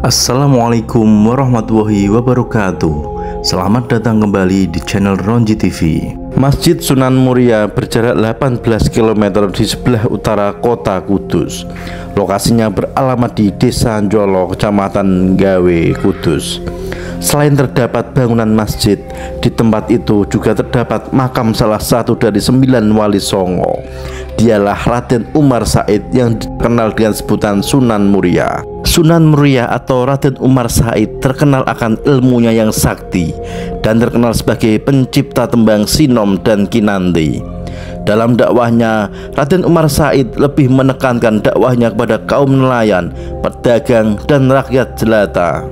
Assalamualaikum warahmatullahi wabarakatuh. Selamat datang kembali di channel Ronji TV. Masjid Sunan Muria berjarak 18 km di sebelah utara kota Kudus. Lokasinya beralamat di Desa Njolo, Kecamatan Gawe, Kudus. Selain terdapat bangunan masjid, di tempat itu juga terdapat makam salah satu dari 9 wali songo. Dialah Raden Umar Said yang dikenal dengan sebutan Sunan Muria. Sunan Muria atau Raden Umar Said terkenal akan ilmunya yang sakti dan terkenal sebagai pencipta tembang sinom dan kinandi. Dalam dakwahnya, Raden Umar Said lebih menekankan dakwahnya kepada kaum nelayan, pedagang, dan rakyat jelata.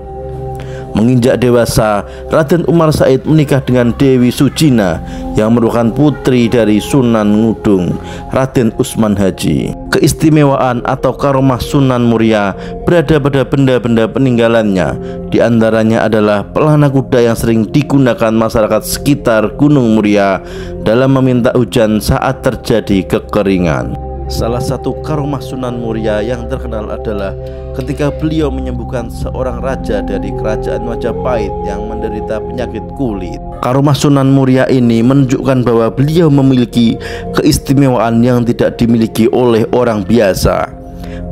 Menginjak dewasa, Raden Umar Said menikah dengan Dewi Sujina yang merupakan putri dari Sunan Ngudung, Raden Usman Haji. Keistimewaan atau karomah Sunan Muria berada pada benda-benda peninggalannya. Di antaranya adalah pelana kuda yang sering digunakan masyarakat sekitar Gunung Muria dalam meminta hujan saat terjadi kekeringan. Salah satu karomah Sunan Muria yang terkenal adalah ketika beliau menyembuhkan seorang raja dari kerajaan Majapahit yang menderita penyakit kulit. Karomah Sunan Muria ini menunjukkan bahwa beliau memiliki keistimewaan yang tidak dimiliki oleh orang biasa.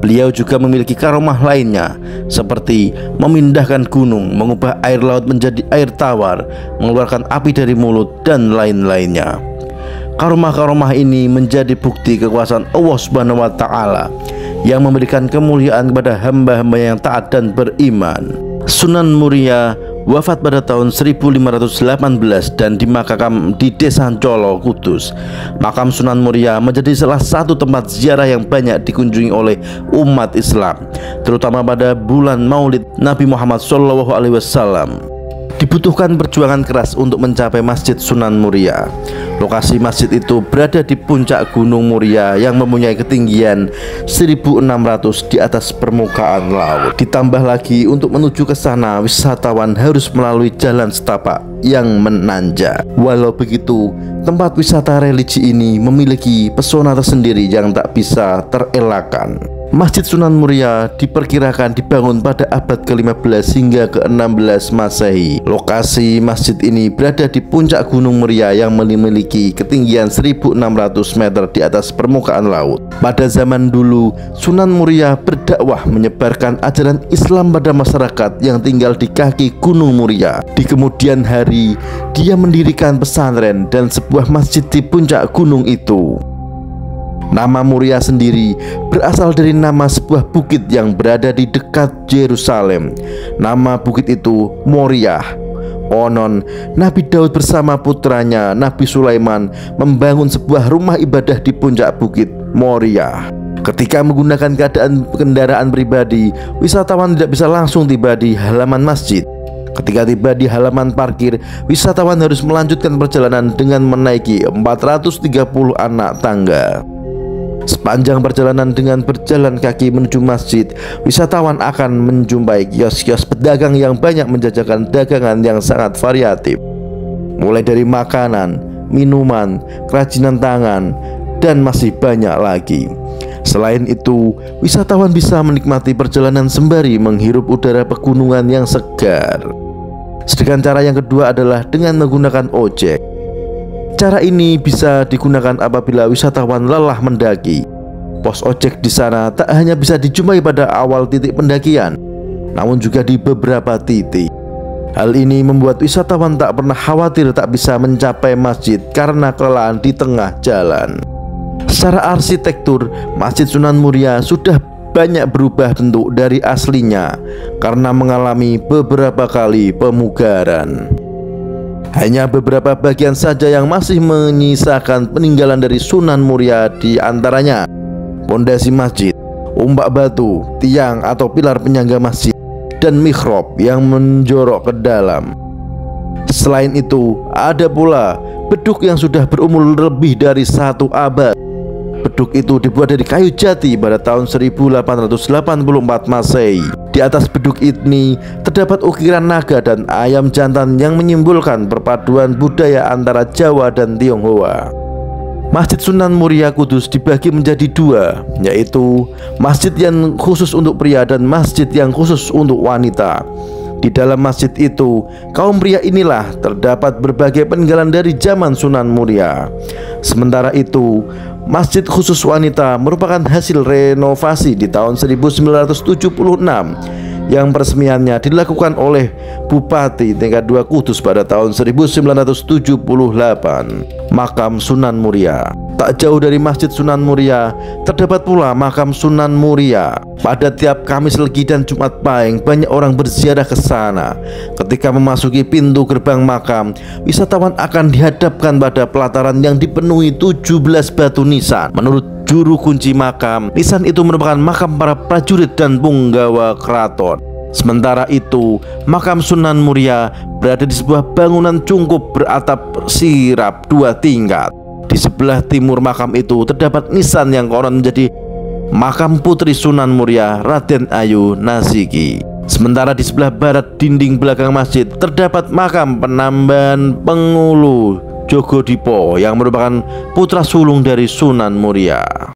Beliau juga memiliki karomah lainnya, seperti memindahkan gunung, mengubah air laut menjadi air tawar, mengeluarkan api dari mulut, dan lain-lainnya. Karomah-karomah ini menjadi bukti kekuasaan Allah Subhanahu wa Ta'ala yang memberikan kemuliaan kepada hamba-hamba yang taat dan beriman. Sunan Muria wafat pada tahun 1518 dan dimakamkan di Desa Njolo, Kudus. Makam Sunan Muria menjadi salah satu tempat ziarah yang banyak dikunjungi oleh umat Islam, terutama pada bulan Maulid Nabi Muhammad SAW. Dibutuhkan perjuangan keras untuk mencapai Masjid Sunan Muria. Lokasi masjid itu berada di puncak Gunung Muria yang mempunyai ketinggian 1600 di atas permukaan laut. Ditambah lagi untuk menuju ke sana wisatawan harus melalui jalan setapak yang menanjak. Walau begitu, tempat wisata religi ini memiliki pesona tersendiri yang tak bisa terelakkan. Masjid Sunan Muria diperkirakan dibangun pada abad ke-15 hingga ke-16 Masehi. Lokasi masjid ini berada di puncak Gunung Muria yang memiliki ketinggian 1600 meter di atas permukaan laut. Pada zaman dulu, Sunan Muria berdakwah menyebarkan ajaran Islam pada masyarakat yang tinggal di kaki Gunung Muria. Di kemudian hari, dia mendirikan pesantren dan sebuah masjid di puncak gunung itu. Nama Muria sendiri berasal dari nama sebuah bukit yang berada di dekat Yerusalem. Nama bukit itu Moriah. Konon, Nabi Daud bersama putranya Nabi Sulaiman membangun sebuah rumah ibadah di puncak bukit Moriah. Ketika menggunakan kendaraan pribadi, wisatawan tidak bisa langsung tiba di halaman masjid. Ketika tiba di halaman parkir, wisatawan harus melanjutkan perjalanan dengan menaiki 430 anak tangga. Sepanjang perjalanan dengan berjalan kaki menuju masjid, wisatawan akan menjumpai kios-kios pedagang yang banyak menjajakan dagangan yang sangat variatif, mulai dari makanan, minuman, kerajinan tangan, dan masih banyak lagi. Selain itu, wisatawan bisa menikmati perjalanan sembari menghirup udara pegunungan yang segar. Sedangkan cara yang kedua adalah dengan menggunakan ojek. Cara ini bisa digunakan apabila wisatawan lelah mendaki. Pos ojek di sana tak hanya bisa dijumpai pada awal titik pendakian, namun juga di beberapa titik. Hal ini membuat wisatawan tak pernah khawatir tak bisa mencapai masjid karena kelelahan di tengah jalan. Secara arsitektur, Masjid Sunan Muria sudah banyak berubah bentuk dari aslinya karena mengalami beberapa kali pemugaran. Hanya beberapa bagian saja yang masih menyisakan peninggalan dari Sunan Muria, di antaranya pondasi masjid, ombak batu, tiang atau pilar penyangga masjid, dan mihrab yang menjorok ke dalam. Selain itu, ada pula beduk yang sudah berumur lebih dari 1 abad. Beduk itu dibuat dari kayu jati pada tahun 1884 Masehi. Di atas beduk ini terdapat ukiran naga dan ayam jantan yang menyimbolkan perpaduan budaya antara Jawa dan Tionghoa. Masjid Sunan Muria Kudus dibagi menjadi dua, yaitu masjid yang khusus untuk pria dan masjid yang khusus untuk wanita. Di dalam masjid itu, kaum pria inilah terdapat berbagai peninggalan dari zaman Sunan Muria. Sementara itu, masjid khusus wanita merupakan hasil renovasi di tahun 1976 yang peresmiannya dilakukan oleh Bupati tingkat 2 Kudus pada tahun 1978. Makam Sunan Muria. Tak jauh dari Masjid Sunan Muria terdapat pula makam Sunan Muria. Pada tiap Kamis Legi dan Jumat Pahing banyak orang berziarah ke sana. Ketika memasuki pintu gerbang makam, wisatawan akan dihadapkan pada pelataran yang dipenuhi 17 batu nisan. Menurut juru kunci makam, nisan itu merupakan makam para prajurit dan punggawa keraton. Sementara itu, makam Sunan Muria berada di sebuah bangunan cungkup beratap sirap 2 tingkat. Di sebelah timur makam itu terdapat nisan yang konon menjadi makam putri Sunan Muria, Raden Ayu Nasiki. Sementara di sebelah barat dinding belakang masjid terdapat makam Penamban Pengulu Jogodipo yang merupakan putra sulung dari Sunan Muria.